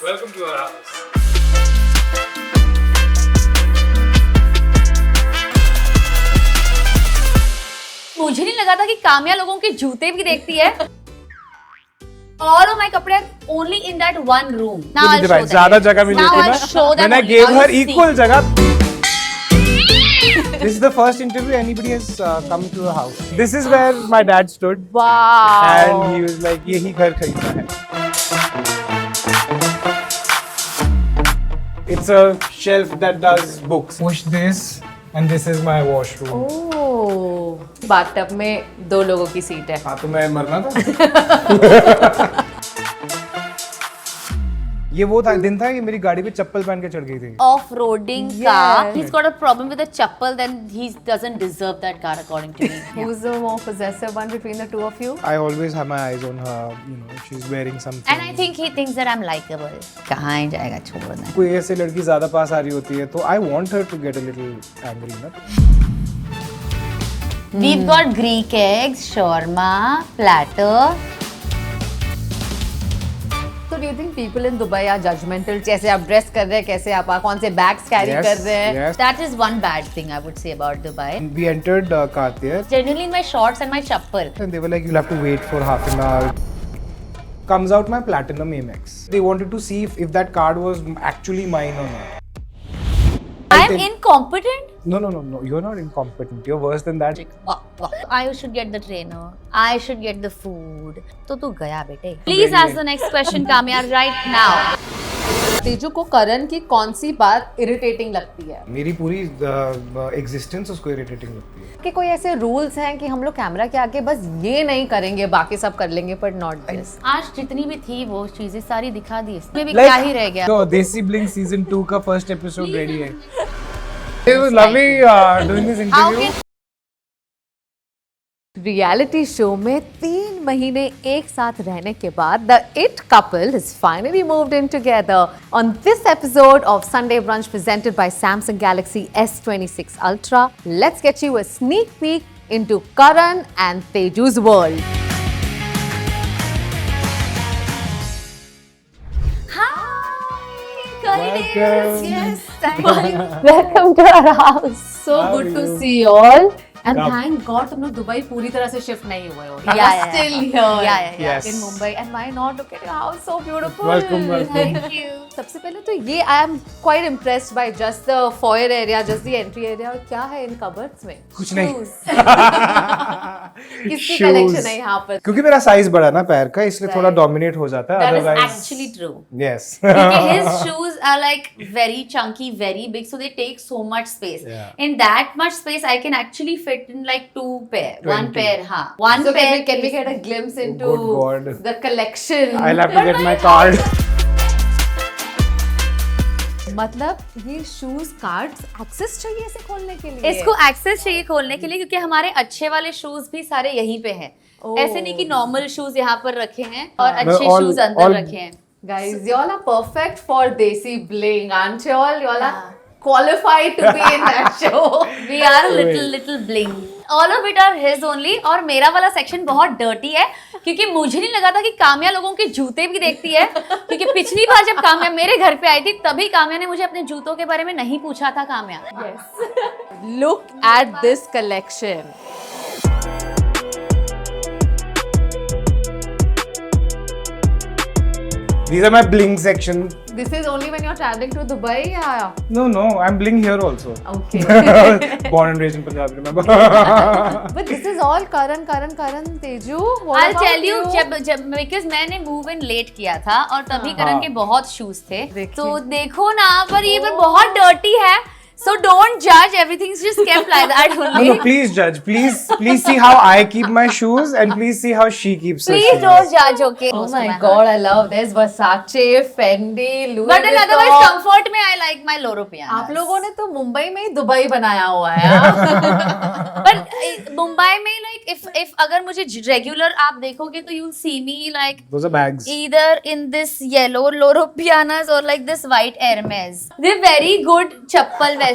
Welcome to our house. मुझे नहीं लगा था कि काम्या लोगों के जूते भी देखती है. All of my कपड़े are only in that one room. Now I'll show them. ज़्यादा जगह मिली Now थी I'll ना. show them. When I only. gave Now her you see. equal जगह. This is the first interview anybody has come to a house. This is where my dad stood. Wow. And he was like, यही घर खरीदना है. It's a shelf that does books. Push this, and this is my washroom. Oh, bathtub में 2 लोगों की seat है. हाँ तो मैं मरना था. ये वो था दिन था कि मेरी गाड़ी पे चप्पल पहन के चढ़ गई थी. Off-roading car. He's got a problem with the chappal. Then he doesn't deserve that car, according to me. Who's the more possessive one between the two of you? I always have my eyes on her. You know, she's wearing something. And I think he thinks that I'm likable. कहाँ ही जाएगा छोड़ना. कोई ऐसे लड़की ज्यादा पास आ रही होती है तो I want her to get a little angry, ना? We've got Greek eggs, shawarma, platter. So do you think people in Dubai are judgmental? कैसे आप ड्रेस कर रहे हैं, कैसे आप कौन से बैग्स कैरी Yes, कर रहे हैं? yes. That is one bad thing I would say about Dubai. We entered Cartier Generally in my shorts and my chappal. and they were like, you'll have to wait for half an hour. Comes out my Platinum Amex. They wanted to see if that card was actually mine or not. I'm incompetent. No. You're not incompetent. You're worse than that. I should get the trainer. I should get the food. तो तू गया बेटे. Please ask the next question, Kamya, right now. Teju को करण की कौन सी बात irritating लगती है? मेरी पूरी एग्जिस्टेंस उसको इरिटेटिंग लगती है. कि कोई ऐसे रूल्स हैं कि हम लोग कैमरा के आगे बस ये नहीं करेंगे, बाकी सब कर लेंगे, पर नॉट दिस. आज जितनी भी थी वो चीजें सारी दिखा दी. इसमें भी क्या ही रह गया. तो देसी ब्लिंग सीजन 2 का फर्स्ट एपिसोड रेडी है. It was lovely doing this How interview. can reality show में 3 महीने एक साथ रहने के बाद the it couple has finally moved in together. On this episode of Sunday Brunch presented by Samsung Galaxy S26 Ultra, let's get you a sneak peek into Karan and Teju's world. Welcome. Yes, welcome to our house. So How good are to you? see you all. And Come. thank God तुम लोग Dubai पूरी तरह से shift नहीं हुए हो. Yeah. Still here. Yeah. Yes. In Mumbai. And why not? Look at your house, so beautiful. Welcome. Thank you. सबसे पहले तो ये I am quite impressed by just the foyer area, just the entry area. और क्या है इन cupboards में? कुछ नहीं. किसकी Shoes. collection है यहाँ पर? क्योंकि मेरा साइज बड़ा है ना पैर का, इसलिए थोड़ा डोमिनेट हो जाता है. That is Otherwise, actually true. yes. Because his shoes are like very chunky, very big, so they take so much space. Yeah. In that much space, I can actually fit in like 2 pair, 1 20. pair, हाँ. One So pair. can we get a glimpse into Good God. the collection? I'll have to get my card. मतलब ये shoes cards access चाहिए इसे खोलने के लिए? इसको access चाहिए खोलने के लिए क्योंकि हमारे अच्छे वाले शूज भी सारे यहीं पे हैं. Oh. ऐसे नहीं कि नॉर्मल शूज यहाँ पर रखे हैं और मैं अच्छे all- शूज अंदर all- रखे हैं. Guys, you all are perfect for Desi Bling, aren't you all? You all are qualified to be in that show. We are a little bling. All of it are his only. और मेरा वाला section बहुत dirty है क्योंकि मुझे नहीं लगा था कि काम्या लोगों के जूते भी देखती है. क्योंकि पिछली बार जब काम्या मेरे घर पे आई थी तभी काम्या ने मुझे अपने जूतों के बारे में नहीं पूछा था. Kamya, Look at this collection. These are my bling section. This is only when you're traveling to Dubai. Yeah. No, I'm bling here also. Okay. Born and raised in Punjab, remember? But this is all Karan, Teju. What I'll about tell you जब because मैंने move in late किया था और तभी करण के बहुत shoes थे. तो देखो ना पर ये पर बहुत डर्टी है. So don't judge. Everything's just kept like that only. No, please judge. Please see how I keep my shoes and please see how she keeps her Please shoes. don't judge, okay? Oh my God, I love this. Versace, Fendi, Louis But then Vuitton. otherwise comfort में I like my Loro Piana. आप लोगों ने तो मुंबई में ही Dubai बनाया हुआ है. But Mumbai में like if अगर मुझे regular आप देखोगे तो you'll see me like Those are bags. either in this yellow Loro Pianas or like this white Hermes. They're very good chappal वैसे.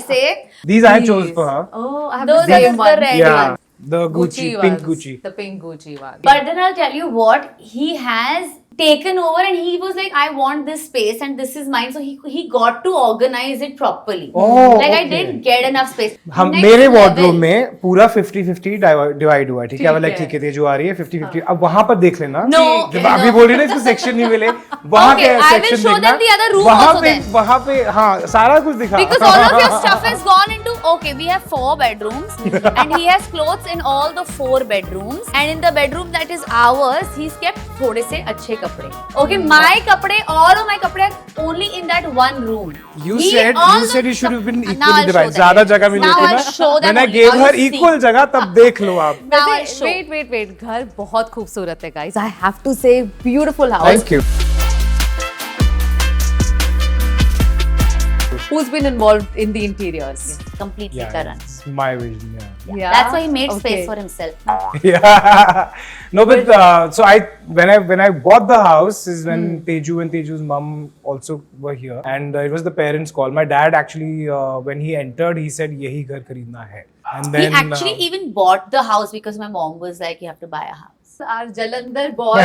These I chose for her. Oh, I have Those the are same the one. red Yeah, ones. the Gucci, pink ones. Gucci. The pink Gucci one. But then I'll tell you what, he has taken over, and he was like, I want this space and this is mine. So he got to organize it properly. Oh, like I okay. didn't get enough space. हम Next मेरे level. Wardrobe में पूरा 50-50 divide हुआ है, ठीक है? मतलब ठीक है, तेजू आ रही है 50-50, अब वहां पर देख लेना। No, जब no. अभी बोल रही ना इसको सेक्शन नहीं मिले, वहां Okay, के I will सेक्शन show देखना, them the other room वहां also पे then. वहां पे हाँ सारा कुछ दिखा। Because all of your stuff has gone into, okay, we have 4 bedrooms and he has clothes in all the 4 bedrooms, and in the bedroom that is ours he's kept थोड़े से अच्छे कपड़े. Okay, my कपड़े, all of my कपड़े are only in that one room. You He said all you the- said you should have been Now equally I'll show divided. them. ज्यादा जगह मिली Now थी I'll show ना। them When I only. gave Now her you see. equal जगह, तब देख लो आप। Now I'll show. Wait. घर बहुत खूबसूरत है, guys. I have to say, beautiful house. Thank you. Who's been involved in the interiors? Completely Yeah, Karan. it's my vision. Yeah. That's why he made Okay. space for himself. Yeah. No, but so when I bought the house is when Teju and Teju's mom also were here, and it was the parents' call. My dad actually when he entered, he said yehi ghar kharidna hai, and then He actually even bought the house because my mom was like, you have to buy a house. Our Jalandhar boy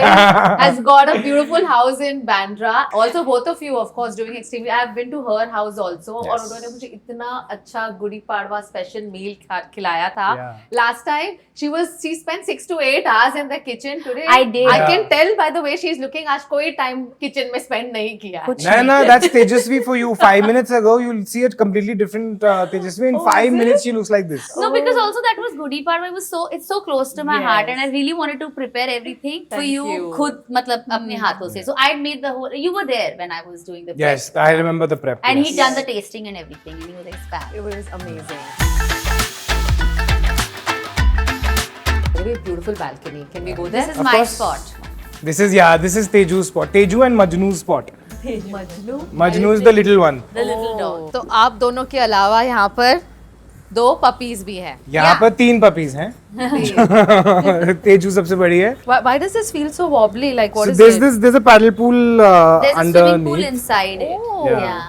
has got a beautiful house in Bandra. Also, both of you, of course, doing extremely. I have been to her house also, और Yes. उन्होंने मुझे इतना अच्छा Gudi Padwa special मील खिलाया था. Yeah. Last time she spent 6 to 8 hours in the kitchen. Today I did. I can Yeah. tell by the way she is looking. आज कोई time kitchen में spend नहीं किया है. कुछ No, that's Tejasvi for you. 5 minutes ago, you'll see a completely different Tejasvi. In 5 minutes, she looks like this. No, because also that was Gudi Padwa. It's so close to my heart, and I really wanted to prepare everything for Thank you. you. खुद मतलब अपने हाथों से. So I made the whole. You were there when I was doing the prep. Yes, I remember the prep. And yes. he done the tasting and everything, and he was like, "Fab." It was amazing. Very beautiful balcony. Can we go there? This is Of my course. spot. This is Teju's spot. Teju and Majnu's spot. Majnu. Majnu is the little one. The little dog. तो आप दोनों के अलावा यहाँ पर 2 puppies भी हैं. यहाँ Yeah. पर 3 puppies हैं. तेजू सबसे बड़ी है. Why does this feel so wobbly? Like what So is it? there's a paddle pool There's a swimming pool underneath. inside it. Oh. Yeah.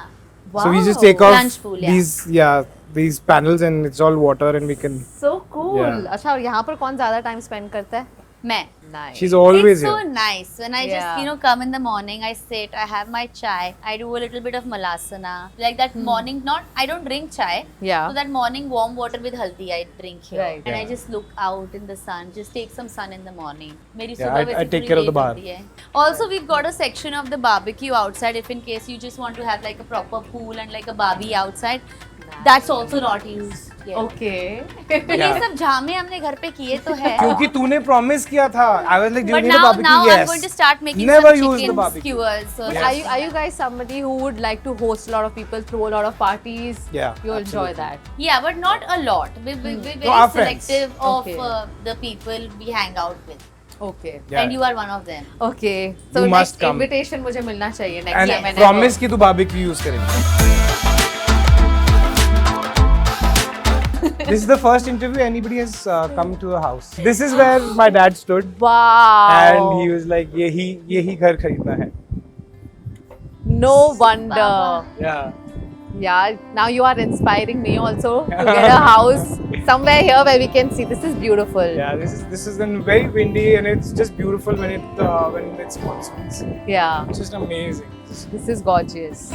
So we just take off Lunch pool, yeah. these panels and it's all water and we can. So cool. Yeah. अच्छा और यहाँ पर कौन ज़्यादा time spend करता है? मैं. Nice. She's always It's so here. nice when I Yeah. just come in the morning. I sit, I have my chai, I do a little bit of malasana. Like that morning, I don't drink chai. Yeah. So that morning warm water with haldi I drink here, Right. and I Yeah. just look out in the sun, just take some sun in the morning. मेरी Yeah, सुबह I वैसे take पूरी care of the late bar. होती है. Also, we've got a section of the barbecue outside if in case you just want to have like a proper pool and like a barbie outside. That's also not used. yet. Okay. But ये सब झामे हमने घर पे किए तो है. क्योंकि तूने promise किया था. I was like, do you But need a now barbecue? Yes. I'm going to start making Never some use the chicken barbecue. skewers. So Yes. Are you guys somebody who would like to host a lot of people, throw a lot of parties? Yeah, You'll enjoy absolutely. that. Yeah, but not a lot. We're very No, our friends. selective of Okay. the people we hang out with. Okay. Yeah. And you are one of them. Okay. So You must next come. invitation मुझे मिलना चाहिए next And time. whenever. promise कि तू barbecue use करेगी. This is the first interview anybody has come to a house. This is where my dad stood. Wow. And he was like, यही घर खरीदना है. No wonder. Yeah. Yeah, now you are inspiring me also to get a house somewhere here where we can see. This is beautiful. Yeah, this is then very windy and it's just beautiful when it's monsoons. Yeah, It's just amazing. this is gorgeous.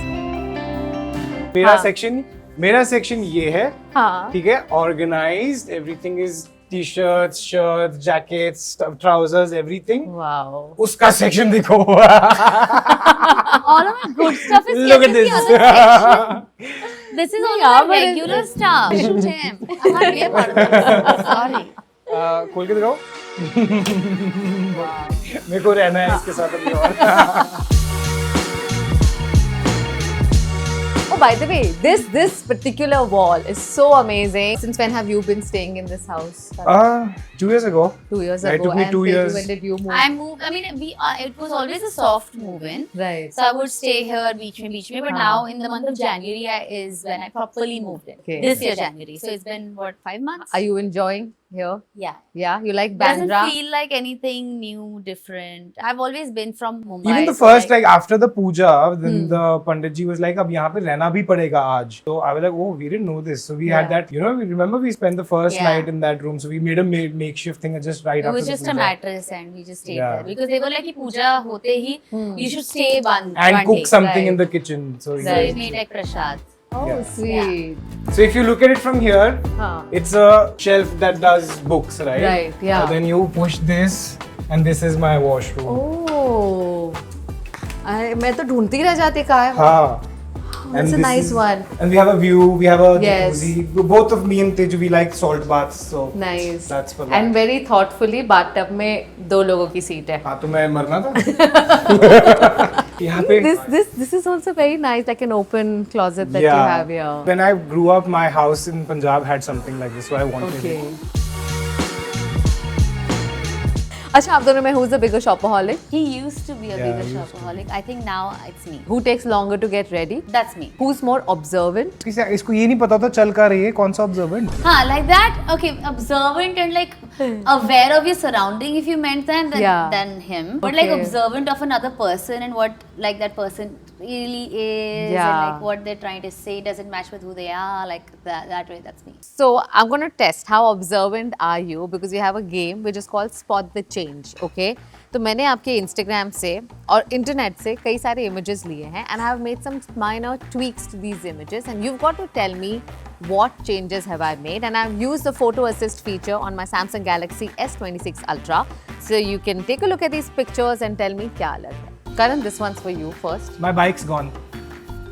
मेरा section ये है. हाँ. ठीक है, organized. Everything is t-shirts, shirts, jackets, trousers, everything. Wow. उसका section देखो. All of my good stuff is Look kept at in the this. other section. This is all Yeah, my but regular stuff. Shoot him. ये पढ़ दो. Sorry. खोल के दिखाओ. मेरे को रहना है इसके साथ अभी और. Oh, by the way, this particular wall is so amazing. Since when have you been staying in this house? 2 years ago. 2 years It ago. took me and 2 Teju, years. When did you move? I moved. I mean, it was always a soft move-in. Right. So I would stay here, beach me. But now in the month of January is when I properly moved in. Okay. This year January. So it's been what, 5 months? Are you enjoying? here. Yeah. Yeah, you like Doesn't Bandra? feel like anything new, different. I've always been from Mumbai. Even the so, first, like after the puja, then the Pandit ji was like, "अब यहाँ पे रहना भी पड़ेगा आज." So I was like, "Oh, we didn't know this." So we had that, we remember we spent the first Yeah. night in that room. So we made a makeshift thing just right it after was the just a puja. mattress and we just stayed Yeah. there because they were like कि पूजा होते ही you should stay one And cook day. something right. in the kitchen. So, So we made like prasad. Oh, Yeah. sweet. So if you look at it from here, Huh. it's a shelf that does books, right? Right, yeah. So then you push this, and this is my washroom. Oh. मैं तो ढूंढती रह जाती कहाँ है. हाँ. That's a this nice one. And we have a view. We have a Yes. jacuzzi. Both of me and Teju, we like salt baths. So Nice. that's for that. And very thoughtfully bathtub में 2 लोगों की seat है. हाँ तो मैं मरना था. यहाँ पे. This is also very nice, like an open closet that you have here. When I grew up, my house in Punjab had something like this, so I wanted Okay. it. अच्छा आप दोनों में who's the bigger shopaholic? He used to be a Yeah, bigger he used to shopaholic. I think now it's me. Who takes longer to get ready? That's me. Who's more observant? इसको ये नहीं पता था चल का रही है कौन सा observant. Huh, like that? Okay, observant and like aware of your surrounding if you meant that, than him. But like Okay. observant of another person and what like that person really is Yeah. and like what they're trying to say doesn't match with who they are. Like that way, that's me. So I'm going to test how observant are you because we have a game which is called Spot the Change, okay? तो मैंने आपके Instagram से और internet से कई सारे images लिए हैं and I have made some minor tweaks to these images and you've got to tell me what changes have I made and I've used the photo assist feature on my Samsung Galaxy S26 Ultra so you can take a look at these pictures and tell me क्या अलग है. Karan, this one's for you first. My bike's gone.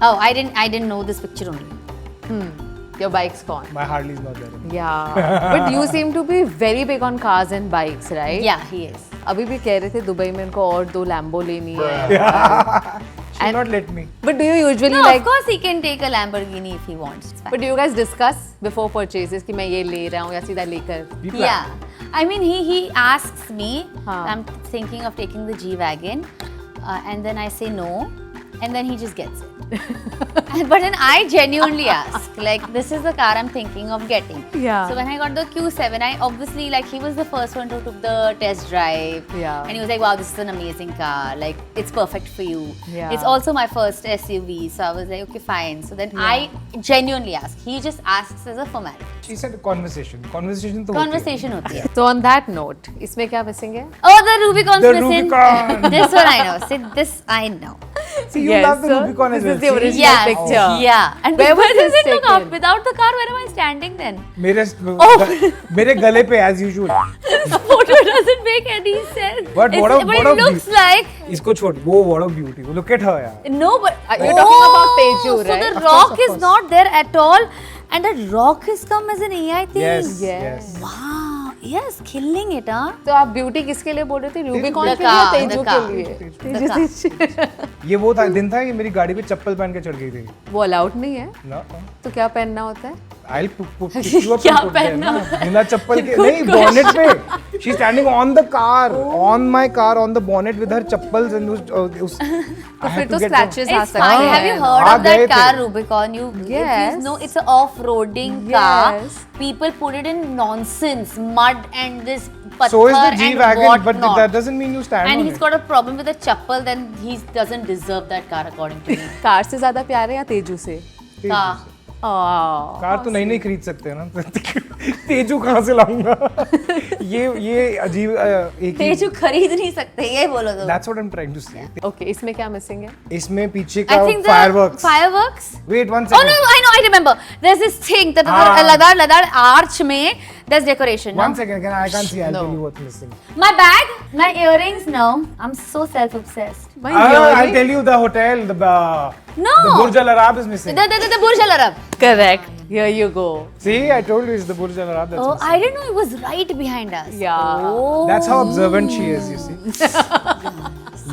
Oh, I didn't know this picture only. Your bike's gone. My Harley's not there. Yeah, but you seem to be very big on cars and bikes, right? Yeah, he is. अभी भी कह रहे थे Dubai में इनको और 2 Lambo लेनी है. She'll not let me. But do you usually No, like? of course he can take a Lamborghini if he wants. It's fine. But do you guys discuss before purchases कि मैं ये ले रहा हूँ या सीधा लेकर? We plan. Yeah, I mean he asks me. Huh. I'm thinking of taking the G-Wagon, and then I say no, and then he just gets it. But then I genuinely ask, like, this is the car I'm thinking of getting. Yeah. So when I got the Q7, I obviously, like, he was the first one who took the test drive. Yeah. And he was like, wow, this is an amazing car. Like, it's perfect for you. Yeah. It's also my first SUV. So I was like, okay, fine. So then I genuinely ask. He just asks as a formality. She said conversation. Conversation तो होती है. Conversation होती है. So on that note, इसमें क्या missing है? Oh, the Rubicon's The missing. Rubicon. This one I know. See, this I know. See, you Yes, love the sir. Rubicon as This well. is the See? original Yeah. picture. Yeah. And Where was where this does it look taken? up? Without the car, where am I standing then? मेरे गले पे as usual. The photo doesn't make any sense. But It's- what a- but what it a looks beau- like इसको छोड़. वो what a beauty. Look at her यार. no, but You're talking about Teju, So right? the Of rock course, of is course. not there at all, and the rock has come as an AI thing. Yes. Yes. Yes. Wow. Yes, killing it, huh? तो आप beauty किसके लिए बोल रहे थे? Rubicon The के लिए या car, तेजू the के car. लिए? The car. ये वो था दिन था ये मेरी गाड़ी पे चप्पल पहन के चढ़ गई थी. वो अलाउड नहीं है ना. तो क्या पहनना होता है? I'll put you up क्या and put there पहनना? ना. बिना चप्पल के नहीं bonnet पे. She's standing on the car, on my car, on the bonnet with her chappals and उस. तो फिर तो scratches आ It's सकते fine. हैं. Have you heard हाँ, of that गए car थे. Rubicon? If Yes. you know, it's an off-roading car. Yes. People put it in nonsense, mud and this So is the patthar and G-Wagon, but whatnot. that doesn't mean you stand And on he's it. got a problem with the chappal, then he doesn't deserve that car according to me. Car से ज्यादा प्यार है या तेजू से? car. Oh. Car तो नहीं खरीद सकते ना. तेजू कहाँ से लाऊंगा? ये अजीब एक ही. तेजू खरीद नहीं सकते ये बोलो तो. That's what I'm trying to say. Okay, इसमें क्या missing है? इसमें पीछे I का think the fireworks. fireworks. Wait one Oh second. no, I remember. There's this thing that हाँ. ladar arch में there's decoration. One no? second, I can't see. I'll No. tell you what's missing. My bag, my earrings. No, I'm so self-obsessed. My I'll earring? tell you the hotel. No. The Burj Al Arab is missing. The Burj Al Arab. Correct. Here you go. See, I told you it's the Burj Al Arab that's Oh, missing. I didn't know it was right behind us. Yeah. Oh. That's how observant she is, you see.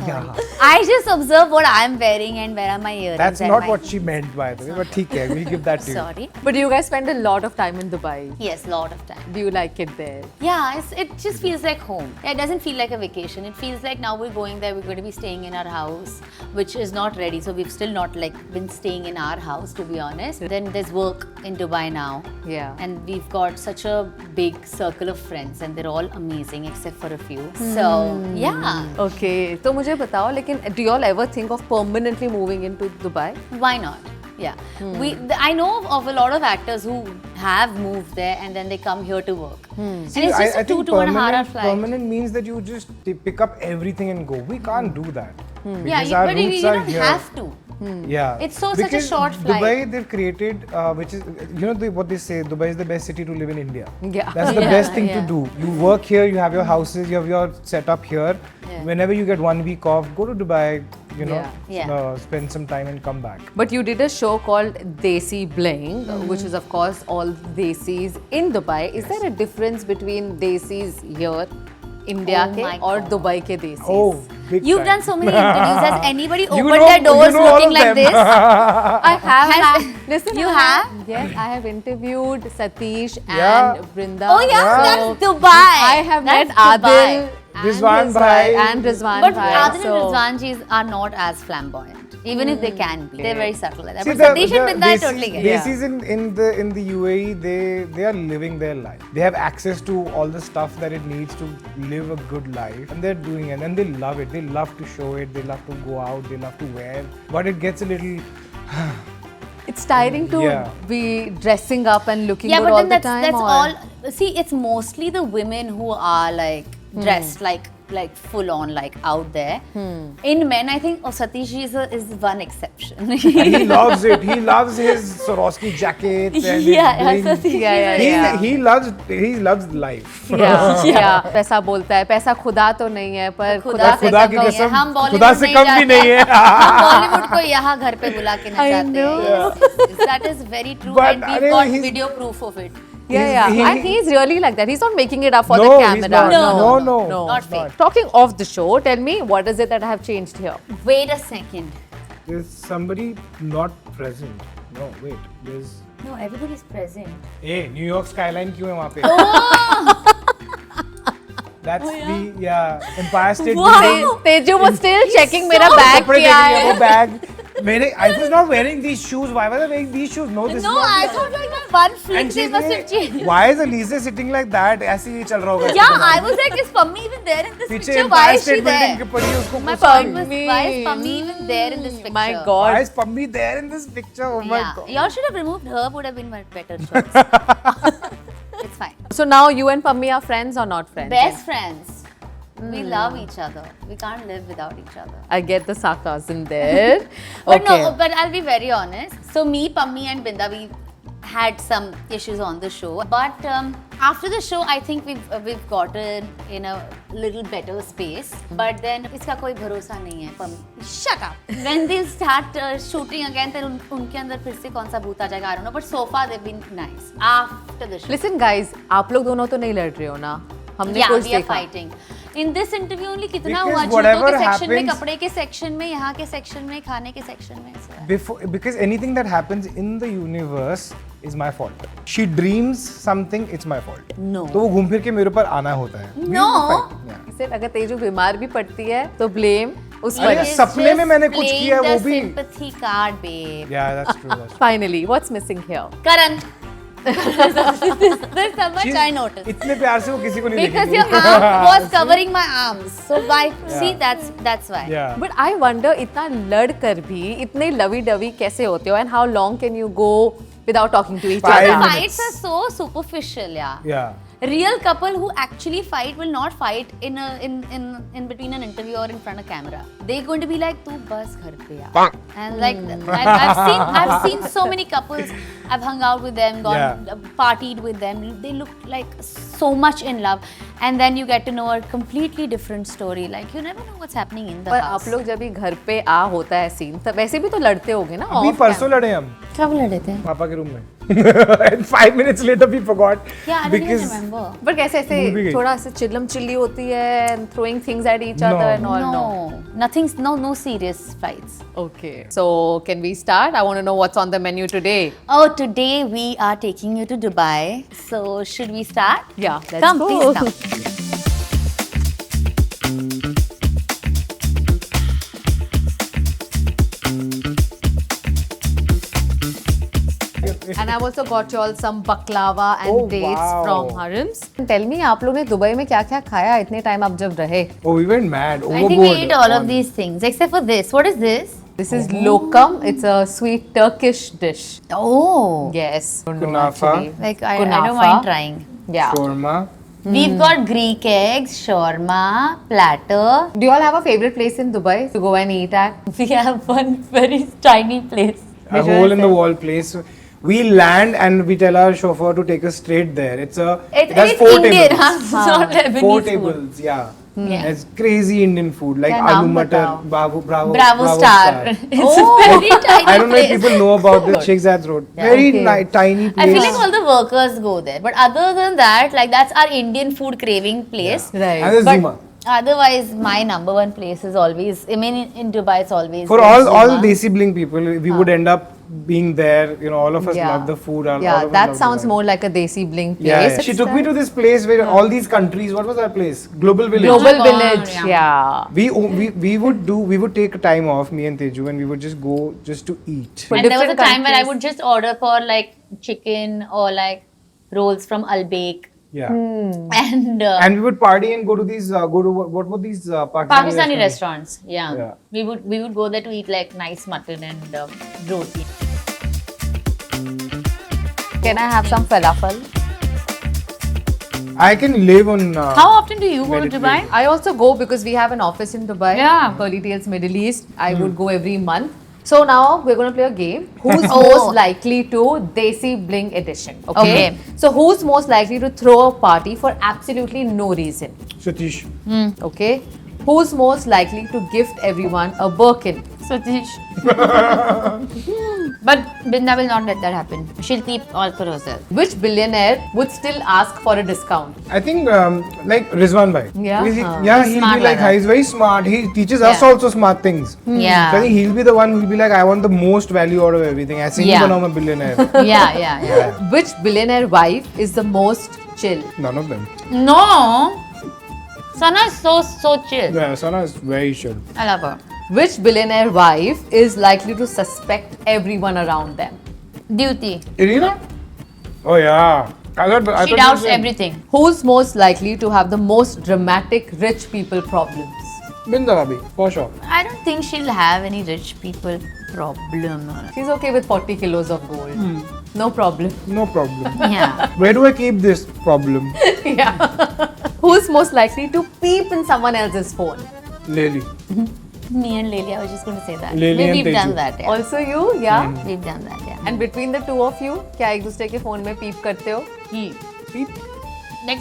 Yeah. I just observe what I'm wearing and where are my earrings. That's and not my- what she meant, by the way, but ठीक है, we'll give that to you. Sorry. But you guys spend a lot of time in Dubai. Yes, lot of time. Do you like it there? Yeah, it just feels like home. It doesn't feel like a vacation. It feels like now we're going there. We're going to be staying in our house, which is not ready. So we've still not like been staying in our house, to be honest. Then there's work in Dubai now. Yeah. And we've got such a big circle of friends, and they're all amazing except for a few. So yeah, Okay. तो मुझे बताओ, लेकिन do you all ever think of permanently moving into Dubai? why not? Yeah, I know of a lot of actors who have moved there and then they come here to work. And See, it's just I a think 2.5 hour flight. permanent means that you just pick up everything and go. We can't do that. Yeah, Because our but you roots don't are here. have to. Yeah, It's such a because short flight. Dubai, they've created, which is, you know, what they say, Dubai is the best city to live in India. Yeah. That's the Yeah, best thing yeah. to do. You work here, you have your houses, you have your setup here. Yeah. Whenever you get 1 week off, go to Dubai, you know, Yeah. spend some time and come back. But you did a show called Desi Bling, which is of course all Desis in Dubai. Is there a difference between Desis here, India Oh ke, my or God. Dubai ke Desis? Oh, big You've time. done so many interviews. Has anybody You opened know- their doors you know all looking of like them. this? I have. Has- Listen, You I have? Yes, I have interviewed Satish Yeah. and Brinda. Oh yeah, Yeah. that's Dubai. I have That's met Adil Dubai. Rizwan bhai. and Rizwan But bhai. Adil so- and Rizwan Jis are not as flamboyant, even if they can be. They're very subtle like that. See, But Satish and Binda, I totally get. Desis in the UAE, they are living their life. They have access to all the stuff that it needs to live a good life, and they're doing it, and they love it. They love to show it. They love to go out. They love to wear. But it gets a little. It's tiring to Yeah. be dressing up and looking Yeah, good but all then the that's time. that's or- all. See, it's mostly the women who are like dressed like full on like out there. In men, I think Satish is one exception. And he loves it. He loves his Swarovski jackets and his Yeah, bling. Satish Yeah, is yeah, a- He loves life. yeah. पैसा बोलता है, पैसा खुदा तो नहीं है, पर खुदा से खुदा कम की नहीं है। कसम, हम बॉलीवुड खुदा से कम भी नहीं है। हम बॉलीवुड को यहाँ घर पे बुला के I नचाते know. हैं। That is very true, But and we've अरे, got he's- video proof of it. Yeah. He- And he's really like that. He's not making it up for No, the he's camera. not. No, No. Not fake. Talking of the show, tell me, what is it that I have changed here? Wait a second. There's somebody not present. No, wait. There's. No, everybody's present. Hey, New York skyline क्यों है वहाँ पे? That's the Empire State Building. Teju was still checking मेरा वो bag कपड़े क्या देख लिया, है. वो bag. I was not wearing these shoes. Why was I wearing these shoes? No, this No, is not. I thought like that one flick And they she's must have like, changed. why is Elise sitting like that? ऐसे ही चल रहा होगा. Yeah, I was like, is Pummy even there in this पीछे picture? Why Empire is she State Building के there? पड़ी उसको My कुछ point नहीं. was, why is Pummy even there in this picture? My Why God. is Pummy there in this picture? Oh my Yeah, God. y'all should have removed her. Would have been a better choice. It's fine. So now you and Pammi are friends or not friends? Best friends. We love each other. We can't live without each other. I get the sarcasm there. But Okay. no, but I'll be very honest. So me, Pummy and Binda, we had some issues on the show. But after the show, I think we've gotten in a little better space. But then इसका कोई भरोसा नहीं है. Pummy, shut up. When they start shooting again, then उनके अंदर फिर से कौन सा भूत आ जाएगा? I don't know. But so far they've been nice after the show. Listen guys, आप लोग दोनों तो नहीं लड़ रहे हो ना? हमने Yeah, कुछ we are देखा. fighting. In this interview only कितना Because हुआ जूतों whatever के सेक्शन में, happens- कपड़े के सेक्शन में, यहाँ के सेक्शन में, खाने के सेक्शन में. Because anything that happens in the universe is my fault. She dreams something, it's my fault. No. तो वो घूम फिर के मेरे ऊपर आना होता है. We No. will fight. Yeah. इसे अगर तेजू बीमार भी पड़ती है तो ब्लेम उस पर अरे, है. सपने में मैंने कुछ Playing किया, वो the भी- sympathy card, babe. Yeah, that's true. That's true. Finally, what's missing here? Karan. There's so much She's- I noticed. इतने प्यार से वो किसी को नहीं Because देखेगी. your arm was covering my arms. So why? See, that's why. Yeah. But I wonder, इतना लड़ कर भी इतने लवी डवी कैसे होते हो? And how long can you go without talking to each Five other? The minutes. fights are so superficial, yeah. Yeah. Real couple who actually fight will not fight in between an interview or in front of camera. They're going to be like, "Tu bas ghar pe aa." And like I've seen so many couples. I've hung out with them, partied with them. They look like so much in love, and then you get to know a completely different story. Like you never know what's happening in the पर house. आप लोग जब भी घर पे आ होता है scene, तब वैसे भी तो लड़ते होगे ना? अभी off परसों लड़े हम कब लड़े थे? पापा के रूम में. And 5 minutes later we forgot. Yeah, I don't even remember. But कैसे भूल भी ऐसे गई। थोड़ा ऐसे चिल्लम चिल्ली होती है and throwing things at each other and all? No, nothing. No serious fights. Okay. So can we start? I want to know what's on the menu today. Oh, today we are taking you to Dubai. So should we start? Yeah, let's Come, go. please come. And I've also got you all some baklava and Oh, dates wow. from Harams. Tell me, आप लोग ने Dubai में क्या क्या खाया इतने time आप जब रहे? Oh, we went mad. I think we Overboard ate all of on- these things except for this. What is this? This is lokum. It's a sweet Turkish dish. Oh, Yes. Don't know Kunafa. actually. like I don't Kunafa. mind trying. Yeah. Shawarma. We've got Greek eggs, shawarma, platter. Do you all have a favorite place in Dubai to go and eat at? We have one very tiny place. A hole in the wall place. We land and we tell our chauffeur to take us straight there. It has It's 4 Indian, tables. huh? It's not Lebanese 4 food. tables, yeah. Yeah. It's crazy Indian food like क्या aloo नाम matar, बताओ? Bravo Star. It's a very tiny I don't know if place. people know about this Sheikh Zayed Road. Yeah. Very Okay. tiny place. I feel like all the workers go there, but other than that, like that's our Indian food craving place. Right. And there's But Zuma. otherwise, my number one place is always. I mean, in Dubai, it's always For been all Zuma. Desi Bling people, we would end up being there. You know, all of us love the food. All Yeah, of us that love sounds Dubai. more like a Desi Bling place. Yeah, yeah. She took me to this place where all these countries. What was that place? Global Village. Global Oh my God, Village. yeah. Yeah. We would take a time off, me and Teju, and we would just go just to eat. For And there was a different time where I countries. would just order for like chicken or like rolls from Al Baik. Yeah. And And we would party and go to these. Go to what were these Pakistani restaurants. Yeah. Yeah. We would go there to eat like nice mutton and roti. Can I have some falafel? I can live on. How often do you go to Mediterranean. Dubai? I also go because we have an office in Dubai. Yeah. Pearly Tales Middle East. I would go every month. So now we're going to play a game. Who's Oh. most likely to Desi Bling edition? Okay. So who's most likely to throw a party for absolutely no reason? Satish. Okay. Who's most likely to gift everyone a Birkin? Satish. But Binda will not let that happen. She'll keep all for herself. Which billionaire would still ask for a discount? I think like Rizwan bhai. Yeah? Because Huh. yeah, he'll Smart be like, like that. he's very smart. He teaches us Yeah. also smart things. Yeah. So I think he'll be the one who'll be like, I want the most value out of everything. I think Yeah. I'm a billionaire. Yeah. Which billionaire wife is the most chill? None of them. No. Sana is so chill. Yeah, Sana is very chill. I love her. Which billionaire wife is likely to suspect everyone around them? Duty. Irina? Oh yeah. I thought She you doubts said everything. Who's most likely to have the most dramatic rich people problems? Binda Bhabhi, for sure. I don't think she'll have any rich people problem. She's okay with 40 kilos of gold. No problem. No problem. Yeah. Where do I keep this problem? Yeah. Who's most likely to peep in someone else's phone? Lily. Me and Lily, I was just going to say that. Lily and We've Teju. done that. Yeah. Also you? Yeah. We've done that. Yeah. And between the two of you, क्या एक दूसरे के phone में peep करते हो? Peep. Like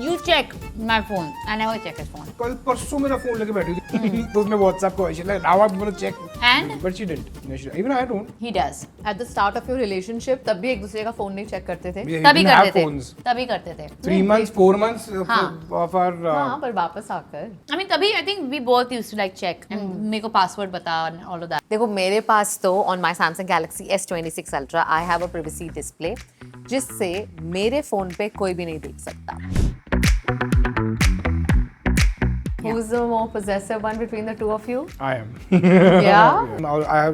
you check my phone. I never check his phone. कल परसों मेरा फोन लेके बैठी थी तो उसने WhatsApp को like now I'm gonna check. And But she didn't. No, even I don't. he does. At the start of your relationship, तब भी एक दूसरे का phone नहीं check करते थे? We तभी didn't have करते थे. phones. तभी करते थे. 3 months, 4 months हाँ. of our. हाँ, पर वापस आकर. I mean, तभी I think we both used to like check and मेरे को password बता and all of that. देखो मेरे पास तो on my Samsung Galaxy S26 Ultra I have a privacy display जिससे मेरे फोन पे कोई भी नहीं देख सकता. Who's the more possessive one between the two of you? I am. Yeah.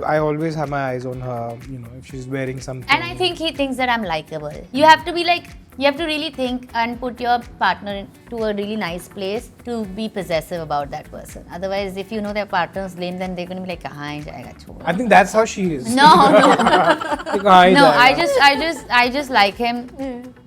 I always have my eyes on her. You know, if she's wearing something. And I think he thinks that I'm likable. You have to be like, you have to really think and put your partner to a really nice place to be possessive about that person. Otherwise, if you know their partner's lame, then they're going to be like, कहाँ ही जाएगा छोड़. I think that's how she is. No. Like, "कहाँ ही No, जाएगा?" I just like him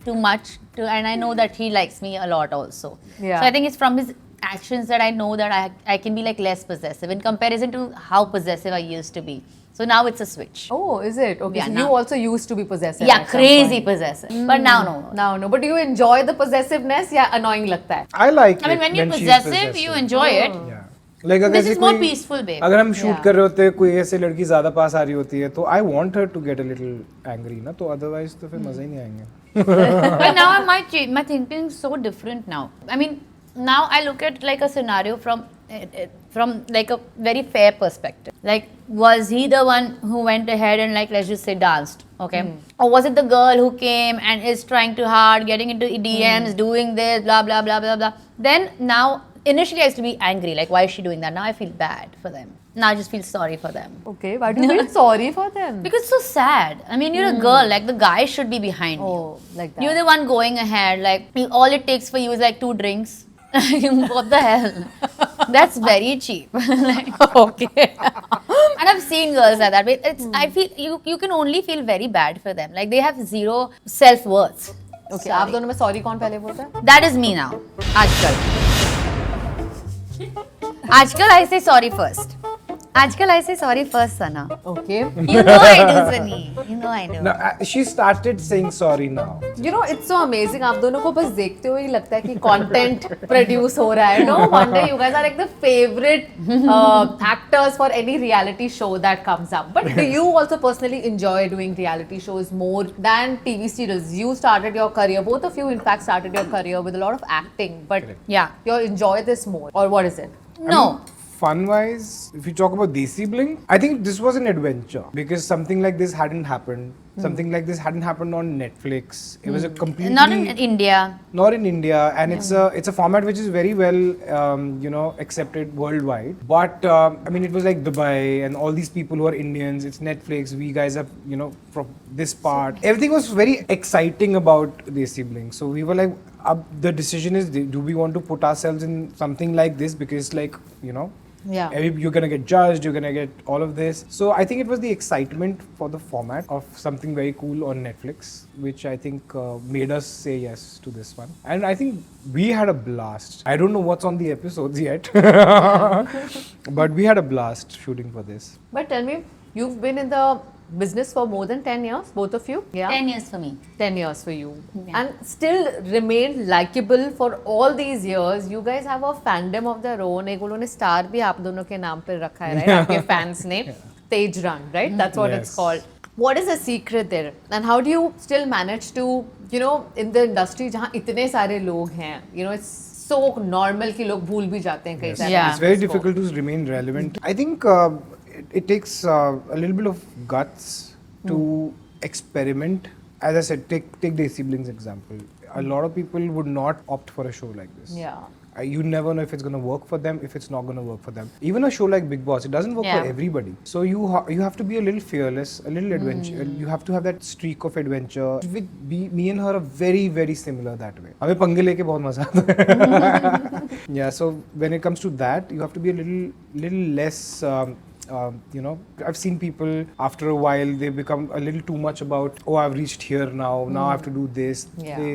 too much, and I know that he likes me a lot also. Yeah. So I think it's from his actions that I know that I can be like less possessive in comparison to how possessive I used to be. So now it's a switch. Oh, is it? Okay, Yeah, so now- you also used to be possessive. Yeah, at some crazy point. possessive. But now no. Now no, but do you enjoy the possessiveness? Yeah, annoying लगता है. I like I mean, it when you're she's possessive, you enjoy it. Yeah. Like अगर This ऐसे is more कोई- peaceful, babe. अगर हम shoot Yeah. कर रहे होते हैं कोई ऐसे लड़की ज्यादा पास आ रही होती है तो I want her to get a little angry ना, तो अदरवाइज तो फिर मजा ही नहीं आएंगे. But now my thinking is so different now. I mean, now I look at like a scenario from like a very fair perspective. Like, was he the one who went ahead and like, let's just say, danced? Okay, or was it the girl who came and is trying too hard, getting into DMs, doing this, blah blah blah blah blah? Then now, initially I used to be angry, like, why is she doing that? Now I feel bad for them. Now I just feel sorry for them. Okay, why do you feel sorry for them? Because it's so sad. I mean, you're a girl, like the guy should be behind you. Oh, like that. You're the one going ahead, like all it takes for you is like 2 drinks. What the hell? That's very cheap. Like, Okay. and I've seen girls like that. But it's, I feel you can only feel very bad for them. Like they have zero self-worth. Okay, आप दोनों में sorry कौन पहले बोलता है? That is me now. आजकल. आजकल I say sorry first. आजकल I say sorry first, Sana. Okay. You know I do, Sunny. You know I do. No, she started saying sorry now. You know, it's so amazing. आप दोनों को बस देखते हुए ही लगता है कि content produce हो रहा है. No wonder you guys are like the favorite actors for any reality show that comes up. But do you also personally enjoy doing reality shows more than TV serials? You started your career, both of you in fact started your career with a lot of acting. But Yeah. you enjoy this more, or what is it? No. Fun wise, if you talk about Desi Bling, I think this was an adventure because something like this hadn't happened. Something like this hadn't happened on Netflix. It was a completely Not in India. not in India, and it's a format which is very well accepted worldwide. But I mean, it was like Dubai and all these people who are Indians. It's Netflix. We guys are from this part. Everything was very exciting about Desi Bling. So we were like, the decision is, do we want to put ourselves in something like this because Yeah. you're gonna get judged, you're gonna get all of this. So I think it was the excitement for the format of something very cool on Netflix, which I think made us say yes to this one. And I think we had a blast. I don't know what's on the episodes yet, but we had a blast shooting for this. But tell me, you've been in the business for more than 10 years, both of you? Yeah. 10 years for me. 10 years for you. Yeah. And still remain likable for all these years. You guys have a fandom of their own. एक उन्होंने star भी आप दोनों के नाम पे रखा है, right? आपके fans ने Tej Run, right? That's what it's Yes. called. What is the secret there? And how do you still manage to, in the industry जहाँ इतने सारे लोग हैं, it's so normal कि लोग भूल भी जाते हैं कई सारे Yeah. It's very actors को. difficult to remain relevant. I think it takes a little bit of guts to experiment. As I said, take Desi Bling's example. A lot of people would not opt for a show like this. Yeah. You never know if it's going to work for them, if it's not going to work for them. Even a show like Big Boss, it doesn't work for Yeah. everybody. So you have to be a little fearless, a little adventure. You have to have that streak of adventure. Me and her are very, very similar that way. हमें पंगे लेके बहुत मजा आता है. Yeah, so when it comes to that, you have to be a little less. I've seen people after a while they become a little too much about, oh, I've reached here now. Now I have to do this. Yeah. They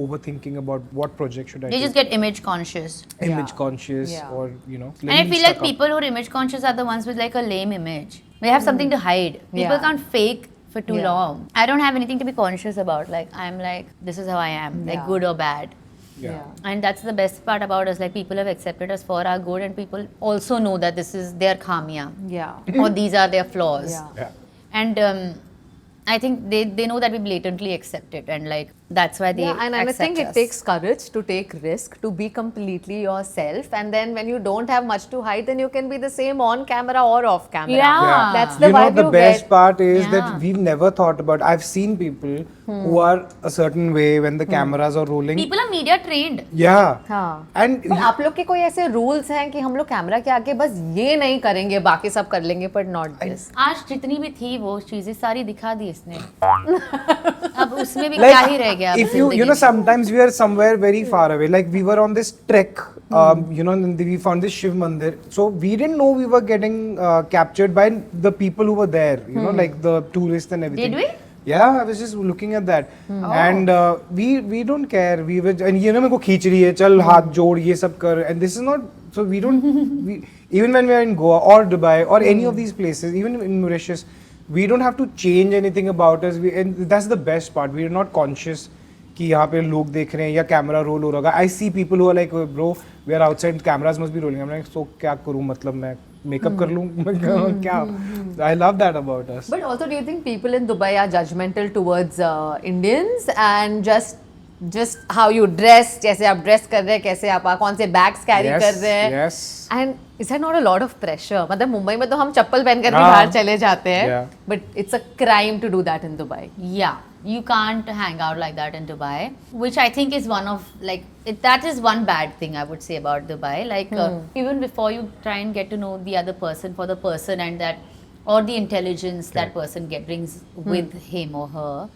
overthinking about what project should I They do. just get image conscious. Image Yeah. conscious Yeah. or And I feel like people who are image conscious are the ones with like a lame image. They have something to hide. People Yeah. can't fake for too Yeah. long. I don't have anything to be conscious about. Like, I'm like, this is how I am, like Yeah. good or bad. Yeah. And that's the best part about us. Like, people have accepted us for our good, and people also know that this is their khamia Yeah. or these are their flaws. Yeah. Yeah. And I think they know that we blatantly accept it, and like that's why they Yeah, and I accept think it us. takes courage to take risk, to be completely yourself, and then when you don't have much to hide, then you can be the same on camera or off camera. Yeah. That's the You know, vibe the you best get. part is Yeah. that we've never thought about. I've seen people who are a certain way when the cameras are rolling. People are media trained. Yeah. हाँ. And पर आप लोग के कोई ऐसे rules हैं कि हम लोग कैमरा के आगे बस ये नहीं करेंगे, बाकी सब कर लेंगे, but not this. आज जितनी भी थी वो चीजें सारी दिखा दी इसने. अब उसमें भी क्या ही रह गया अब if you जिंदगी में. sometimes we are somewhere very far away, like we were on this trek, and we found this Shiv Mandir, so we didn't know we were getting captured by the people who were there, like the tourists and everything. Did we? Yeah, I was just looking at that, and we don't care. We were, and मेरे को खींच रही है, चल हाथ जोड़ ये सब कर, and this is not. So we don't. Even when we are in Goa or Dubai or any of these places, even in Mauritius, we don't have to change anything about us. And that's the best part. We are not conscious. कि यहाँ पे लोग देख रहे हैं या camera roll हो रहा है. I see people who are like, bro, we are outside, cameras must be rolling. I'm like, so क्या करूँ, मतलब मैं मेकअप कर लूँ क्या? I love that about us. But also, do you think people in Dubai are judgmental towards Indians and just how you dress, जैसे आप dress कर रहे हैं, कैसे आप कौन से bags carry Yes, कर रहे हैं? yes. And is that not a lot of pressure? मतलब मुंबई में तो हम चप्पल पहन कर भी हाँ. बाहर चले जाते हैं, Yeah. but it's a crime to do that in Dubai. Yeah, you can't hang out like that in Dubai, which I think is one of like that is one bad thing I would say about Dubai. Like even before you try and get to know the other person for the person and that or the intelligence that person brings with him or her,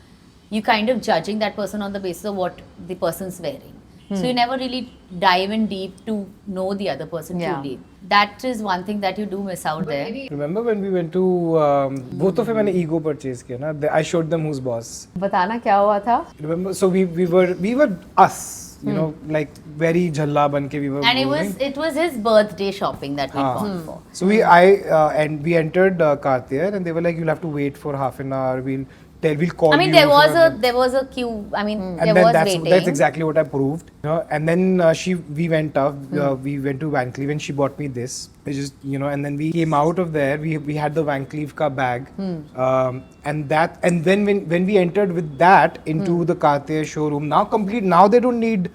you kind of judging that person on the basis of what the person's wearing. So you never really dive in deep to know the other person Yeah. truly. That is one thing that you do miss out there. Remember when we went to both of them मैंने ego purchase किया ना? I showed them who's boss. बताना क्या हुआ था? Remember, so we were us, you know, like very jhalla ban ke we were. And moving. it was his birthday shopping that we gone for. So we entered Cartier and they were like, you'll have to wait for half an hour. We'll call you. I mean, there was a queue. I mean, And there then was that's waiting. exactly what I proved. You know? And then we went up. We went to Van Cleef and she bought me this. Which is, you know, and then we came out of there. We had the Van Cleef ka bag, and then when we entered with that into the Cartier showroom, now they don't need.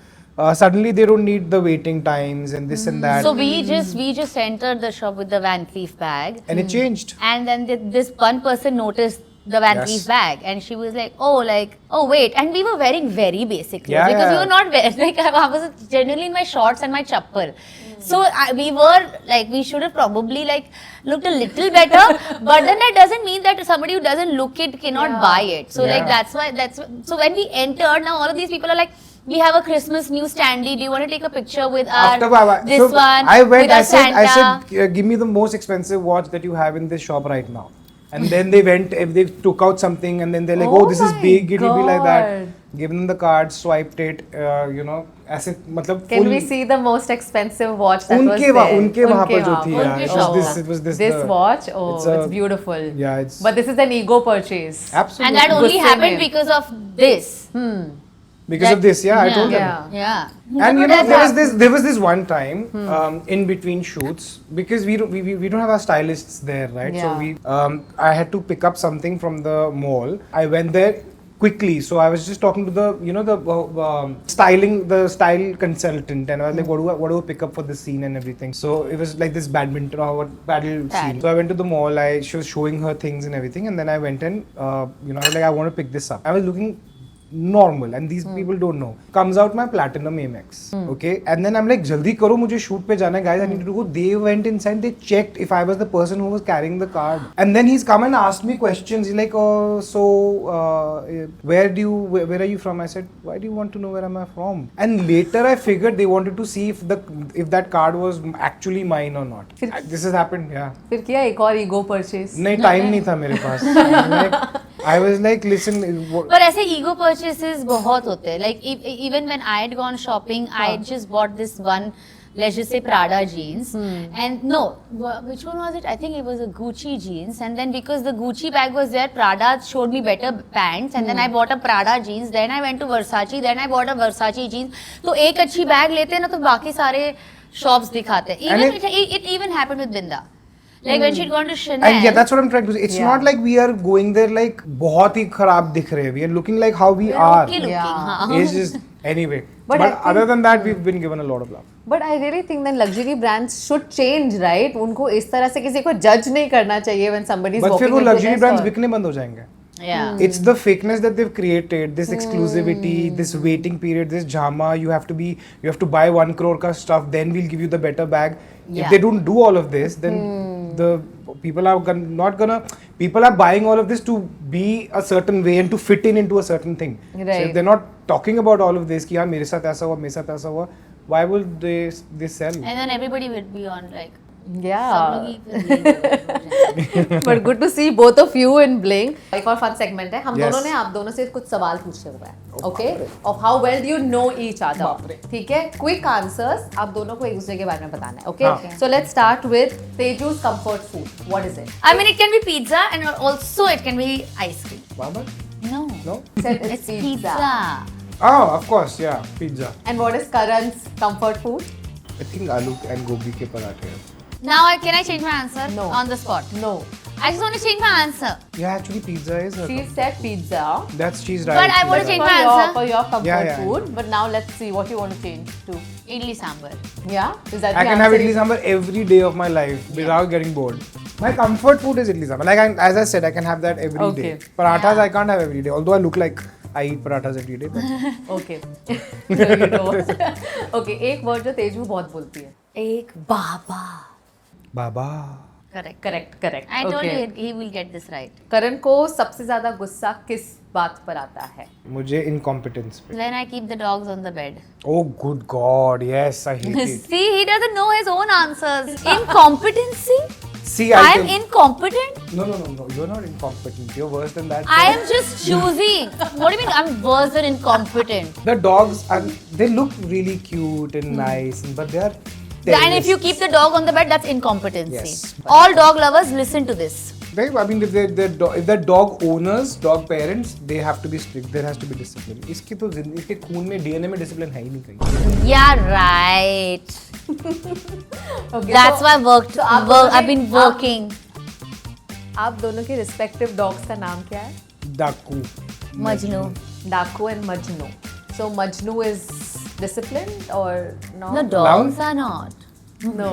Suddenly they don't need the waiting times and this and that. So we just entered the shop with the Van Cleef bag, And it changed. and then this one person noticed the Van Yes. Cleef bag, and she was like, oh wait, and we were wearing very basic clothes Yeah, because we yeah. were not wearing like I was generally in my shorts and my chappal. So we were like, we should have probably like looked a little better, but then that doesn't mean that somebody who doesn't look it cannot buy it. So like Yeah. so when we entered, now all of these people are like, we have a Christmas new Stanley. Do you want to take a picture with our this so one? I went. with I our said, Santa? give me the most expensive watch that you have in this shop right now. And then they went. If they took out something, and then they're like, Oh "Oh, this is my big. It will be like that." God. Give them the card, swiped it. You know, ऐसे मतलब Can full. we see the most expensive watch that was उनके there? उनके वहाँ पर जो थी वहाँ यार. पर. It was उनके this. shop. It was this. This the- watch, oh, it's it's, a- beautiful. Yeah, it's. But this is an ego purchase. Absolutely. And that only Gusse happened mein. because of this. because of this. Yeah, I told them. Yeah. Yeah. And you But know, that's there was this one time in between shoots because we don't have our stylists there, right? Yeah. So I had to pick up something from the mall. I went there quickly, so I was just talking to the style consultant, and I was like, what do I pick up for this scene and everything? So it was like this badminton or paddle scene. So I went to the mall. She was showing her things and everything, and then I went in. I was like, I want to pick this up. I was looking normal and these people don't know. Comes out my platinum Amex, okay, and then I'm like, jaldi karo, mujhe shoot pe jana hai, guys, I need to go. They went inside, they checked if I was the person who was carrying the card, and then he's come and asked me questions. He's like, oh, so where are you from? I said, why do you want to know where am I from? And later I figured they wanted to see if that card was actually mine or not. This has happened, yeah. फिर किया एक और ego purchase. नहीं, time नहीं था मेरे पास. I was like, listen. But ऐसे ego purchases बहुत होते हैं. Like even when I had gone shopping, I just bought this one, let's just say Prada jeans, and no, which one was it? I think it was a Gucci jeans, and then because the Gucci bag was there, Prada showed me better pants, and then I bought a Prada jeans. Then I went to Versace, then I bought a Versace jeans. तो एक अच्छी bag लेते हैं ना तो बाकी सारे shops दिखाते हैं. Even it even happened with Binda. Like when she'd gone to Chanel. And yeah, that's what I'm trying to say. It's Yeah. not like we are going there like बहुत ही खराब दिख रहे हैं. We are looking like how we We're are. okay looking, Yeah. हाँ. It's just anyway. But But, I think- other than that, we've been given a lot of love. But I really think that luxury brands should change, right? उनको इस तरह से किसी को judge नहीं करना चाहिए when somebody is But walking फिर वो into luxury their brands store. बिकने बंद हो जाएंगे. Yeah. It's the fakeness that they've created, this exclusivity, this waiting period, this jama. You have to buy 1 crore ka stuff, then we'll give you the better bag. Yeah. If they don't do all of this, then the people are not gonna. People are buying all of this to be a certain way and to fit into a certain thing. So Right. if they're not talking about all of this, कि यार मेरे साथ ऐसा हुआ, मेरे साथ ऐसा हुआ, why would they sell? And then everybody would be on like. Yeah. सब लोग ही फिर But good to see both of you in Bling. एक और fun segment है. हम Yes. दोनों ने आप दोनों से कुछ सवाल पूछे हुए हैं. Okay? Of how well do you know each other. ठीक है? Quick answers. आप दोनों को एक दूसरे के बारे में बताना है. Okay? हाँ. So let's start with Teju's comfort food. What is it? I mean, it can be pizza and also it can be ice cream. Baba? No. No? Said It's pizza. Oh, of course, yeah, pizza. And what is Karan's comfort food? I think aloo and gobi ke parathe. Now, can I change my answer? No. On the spot. No. I just want to change my answer. Yeah, actually, pizza is. She said pizza. That's cheese, right? But I want to change my For answer. your comfort Yeah. food. But now let's see what you want to change to. Idli sambar. Yeah? Is that I the can have answer? idli sambar every day of my life without getting bored. My comfort food is idli sambar. Like as I said, I can have that every day. Okay. Parathas Yeah. I can't have every day. Although I look like I eat parathas every day. But Okay. No, you don't. Okay, एक word जो तेजू बहुत बोलती है. Ek baba. Baba. Correct. Correct. I told Okay. you he will get this right. करण को सबसे ज्यादा गुस्सा किस बात पर आता है? मुझे incompetence पे. When I keep the dogs on the bed. Oh good God, yes, I hate it. See, he doesn't know his own answers. Incompetency? See, I I am can. incompetent? No, you're not incompetent. You're worse than that. I am just choosing. What do you mean I'm worse than incompetent? The dogs are. They look really cute and nice, but they are. And if you keep the dog on the bed, that's incompetency. Yes. All dog lovers, listen to this. I mean, if they're dog owners, dog parents, they have to be strict. There has to be discipline. इसकी तो इसके खून में DNA में discipline है ही नहीं कहीं. Yeah, right. Okay, That's so- why I've been working. आप दोनों के रिस्पेक्टिव डॉग्स का नाम क्या है? Daku. Majnu. डाकू and Majnu. So Majnu is disciplined or no? The dogs are not. No.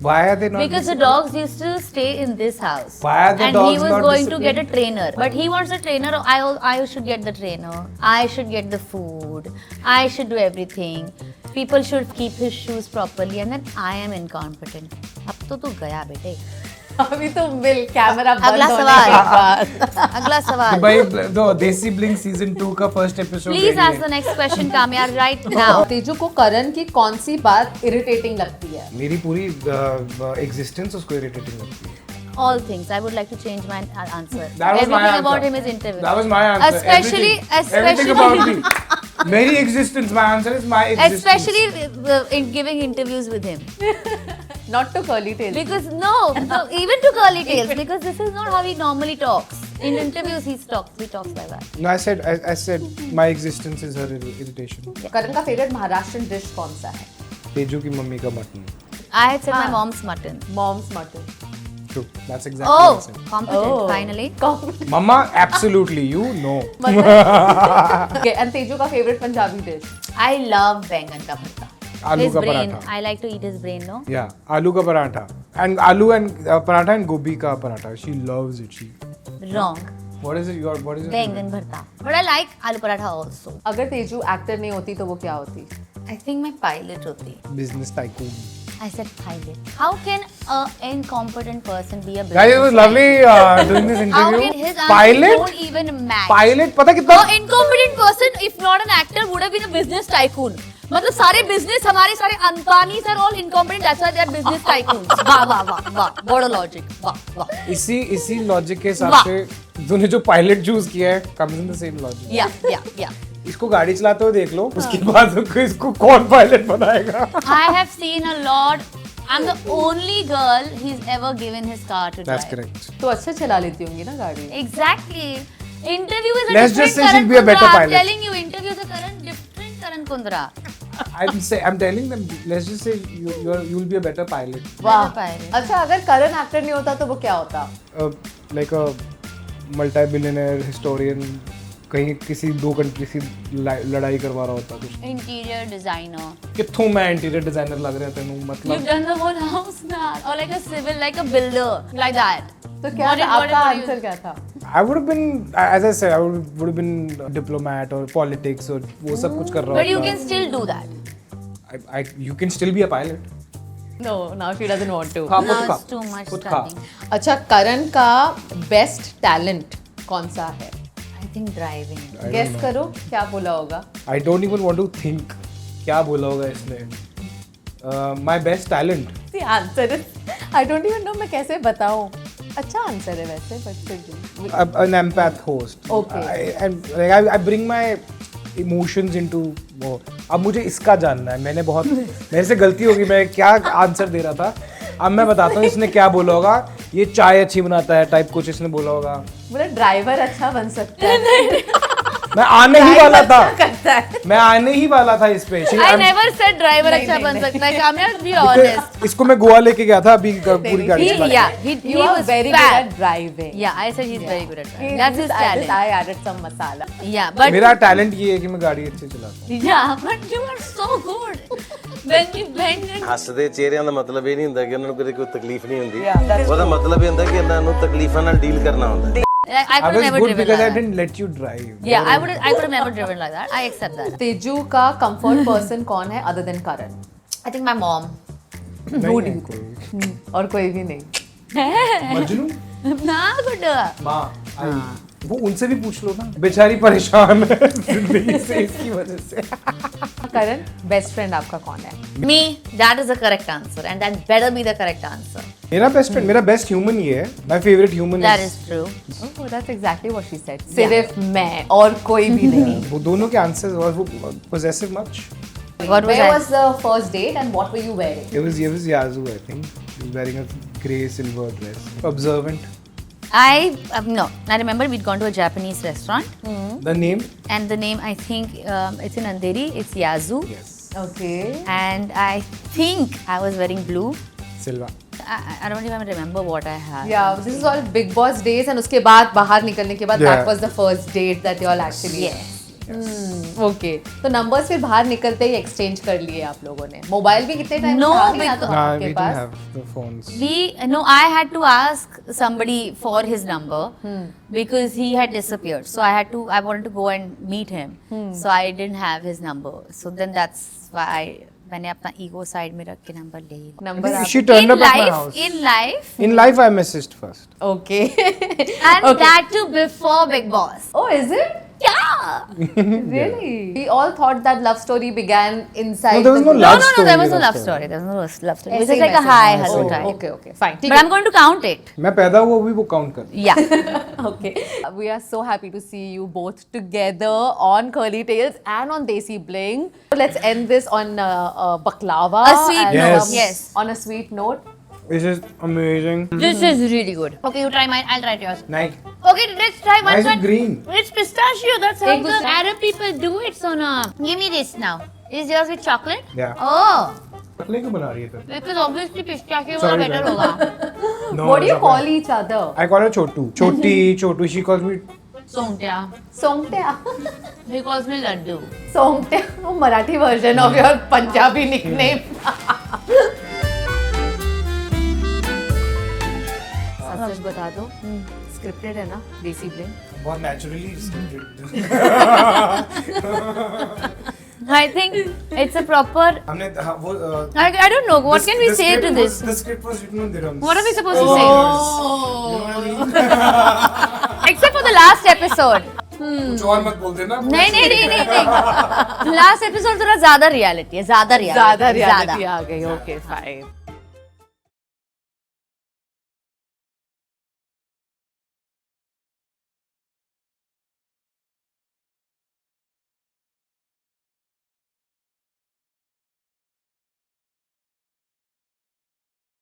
Why are they not? Because the dogs used to stay in this house. Why are the and dogs he was not going to disciplined? get a trainer. But he wants a trainer. I should get the trainer. I should get the food. I should do everything. People should keep his shoes properly. And then I am incompetent. अब तो तू गया बेटे. अभी तो मिल camera बंद अगला होने सवाल. के बाद. अगला सवाल. भाई दो देसी ब्लिंक सीजन 2 का first episode. Please ask the next question, Kamya, right now. Teju को करण की कौन सी बात इरिटेटिंग लगती है? मेरी पूरी एग्जिस्टेंस उसको इरिटेटिंग लगती है. All things. I would like to change my answer. That was my Everything answer. about him is interview. That was my answer. Especially, everything about me. मेरी existence. My answer is my existence. especially in giving interviews with him. Not to curly tail. Because no, even to curly tails, because this is not how he normally talks. In interviews, he talks like that. No, I said my existence is her irritation. करण का favourite Maharashtrian dish कौन सा है? तेजू की mummy का mutton. I had said my Ah. mom's mutton. Mom's mutton. True. That's exactly what I Oh, said. competent, Oh. finally. Mama, absolutely. You know. Okay, and Teju का favourite Punjabi dish? I love बैंगन का भरता. आलू His का brain. Paratha. I like to eat his brain, no? Yeah, aloo ka paratha. And aloo and paratha and gobi ka paratha. She loves it. Wrong. What is it? What is it? बैंगन भरता. But I like aloo paratha also. अगर Tezu actor नहीं होती तो वो क्या होती? I think मैं pilot होती. Business tycoon. I said pilot. How can an incompetent person be a business Guys, it was lovely doing this How interview. can his answers Pilot? don't even match? Pilot? पता कितना? An incompetent person, if not an actor, would have been a business tycoon. मतलब सारे business हमारे सारे Ambanis are all incompetent. That's why they are business tycoons. वाह वाह वाह वाह. बड़ा logic. वाह वाह. इसी लॉजिक के हिसाब वाह. से तूने जो पायलट चूज किया है comes in the same logic. Yeah. इसको गाड़ी चलाते हुए देख लो उसके बाद इसको कौन पायलट बनाएगा. I have seen a lot. I'm the only girl he's ever given his car to drive. That's correct. तो अच्छा चला लेती होंगी ना गाड़ी? Exactly. Interview is a Let's just different say she'll Karan be a better Kundra. I'm pilot. telling you, interview is a different Karan Kundra. I'm telling them. Let's just say you'll be a better pilot. वाह. pilot. अच्छा अगर करण actor नहीं होता तो वो क्या होता? Like a multi-billionaire historian. कहीं किसी दो कंट्री से लड़ाई करवा रहा होता कुछ. Interior designer. कित्थों मैं इंटीरियर डिजाइनर लग रहा तेनू You've मतलब. done the whole house now. Or like a civil, like a builder. Like that. तो क्या था? आपका आंसर क्या था? I would have been, as I said, I would have been a diplomat or politics or वो सब कुछ कर रहा But you होता. can still do that. You can still be a pilot. No, now she doesn't want to. हाँ, Now खुद it's too much खुद खा. studying. अच्छा करण का बेस्ट टैलेंट कौन सा है? I think driving. I don't guess know. करो क्या बोला होगा? I don't even want to think. क्या बोला होगा इसने? My best talent. The answer is I don't even know मैं कैसे बताऊं. अच्छा आंसर है वैसे but फिर भी. An empath host. Okay. I bring my emotions into वो. अब मुझे इसका जानना है. मैंने बहुत मेरे से गलती होगी. मैं क्या आंसर दे रहा था. अब मैं बताता हूँ इसने क्या बोला होगा. ये चाय अच्छी बनाता है टाइप कुछ इसने बोला होगा. बोला ड्राइवर अच्छा बन सकता है. मैं आने ही वाला था, करता है मैं आने ही वाला था इस पे। I never said driver अच्छा बन सकता है, कामया, be honest. इसको मैं गोवा लेके गया था अभी पूरी गाड़ी He, चला के। yeah, he You are was very good fat. at driving. Yeah, I said he's very good at driving. That's his talent. I added some masala. Yeah, but मेरा टैलेंट ये है कि मैं गाड़ी अच्छे चलाता हूँ। yeah, but you are so good. When you bend and ਹੱਸਦੇ ਚਿਹਰਿਆਂ ਦਾ ਮਤਲਬ ਇਹ ਨਹੀਂ ਹੁੰਦਾ ਕਿ ਉਹਨਾਂ ਨੂੰ ਕਦੇ ਕੋਈ ਤਕਲੀਫ ਨਹੀਂ ਹੁੰਦੀ Yeah, that's ਉਹਦਾ ਮਤਲਬ ਇਹ ਹੁੰਦਾ ਕਿ ਇਹਨਾਂ ਨੂੰ ਤਕਲੀਫਾਂ ਨਾਲ ਡੀਲ ਕਰਨਾ ਹੁੰਦਾ I I could have was never good driven because I like that. didn't let you drive. Yeah, I could have never driven like that. I accept that. Tezu का comfort person कौन है other than Karan? I think my mom. नहीं है कोई। और कोई भी नहीं. Majnu Nah, good. माँ आई। वो उनसे भी पूछ लो ना, बेचारी परेशान है जिंदगी से इसकी वजह से। Karan, best friend आपका कौन है? Me, that is the correct answer, and that better be the correct answer. मेरा बेस्ट फ्रेंड, मेरा बेस्ट ह्यूमन ये है। My favourite human That is true. Oh, that's exactly what she said. सिर्फ मैं और कोई भी नहीं. वो दोनों के आंसर्स और वो possessive much. What was Where I? was the first date and what were you wearing? It was Yazoo, I think. He was wearing a grey silver dress. Observant. No. I remember we'd gone to a Japanese restaurant, The name? and the name, I think it's in Andheri. It's Yazoo, Yes. Okay. and I think I was wearing blue. Silva. I don't even remember what I had. Yeah, this is all Big Boss days and उसके बाद बाहर निकलने के बाद Yeah. that was the first date that you all actually. Yes. Okay. तो numbers फिर बाहर निकलते ही exchange कर लिए आप लोगों ने. मोबाइल भी कितने टाइम No, था नहीं because- Nah, we आपके didn't pass? have the phones. I had to ask somebody for his number because he had disappeared. So I wanted to go and meet him. So I didn't have his number. So then that's why मैंने अपना ego side में रख के number ले लिया. Number आप. She turned up at my house. In life, In life, I messaged first. Okay. and that too before Big Boss. Oh, is it? Yeah. Really? We all thought that love story began inside. No, there was the no group. No, love no, story. there was no love story. There was no love story. It was ऐसे just he like a message. hi, Oh, hello okay. type. Okay, okay, fine. ठीक But है. I'm going to count it. मैं पैदा हुआ भी वो count कर। Yeah. Okay. We are so happy to see you both together on Curly Tales and on Desi Bling. Let's end this on baklava. A sweet and, note, yes. On a sweet note. This is amazing. This is really good. Okay, you try mine. I'll try yours. Nike. Okay, let's try Why one. is it green? It's pistachio. That's how Ek the दूसरा. Arab people do it, Sona. Give me this now. Is yours with chocolate? Yeah. Oh, पतले क्यों बना रही है फिर? because obviously pistachio Sorry, वाला better man. होगा. No, What do you it's call okay. each other? I call her Chotu. Chotu. She calls me. Songtya. Songtya. He calls me Laddu. Songtya. Oh, Marathi version of your Punjabi nickname. सच बता दो. Scripted है ना Desi Bling. बहुत naturally scripted. I think it's a proper. हमने हाँ, वो I don't know. What can we say to this? The script was written on dirhams. What are we supposed to say? Except for the last episode. कुछ और मत बोल देना. नहीं. Last episode थोड़ा ज़्यादा reality है. ज़्यादा reality. ज़्यादा reality आ गई. Okay, fine.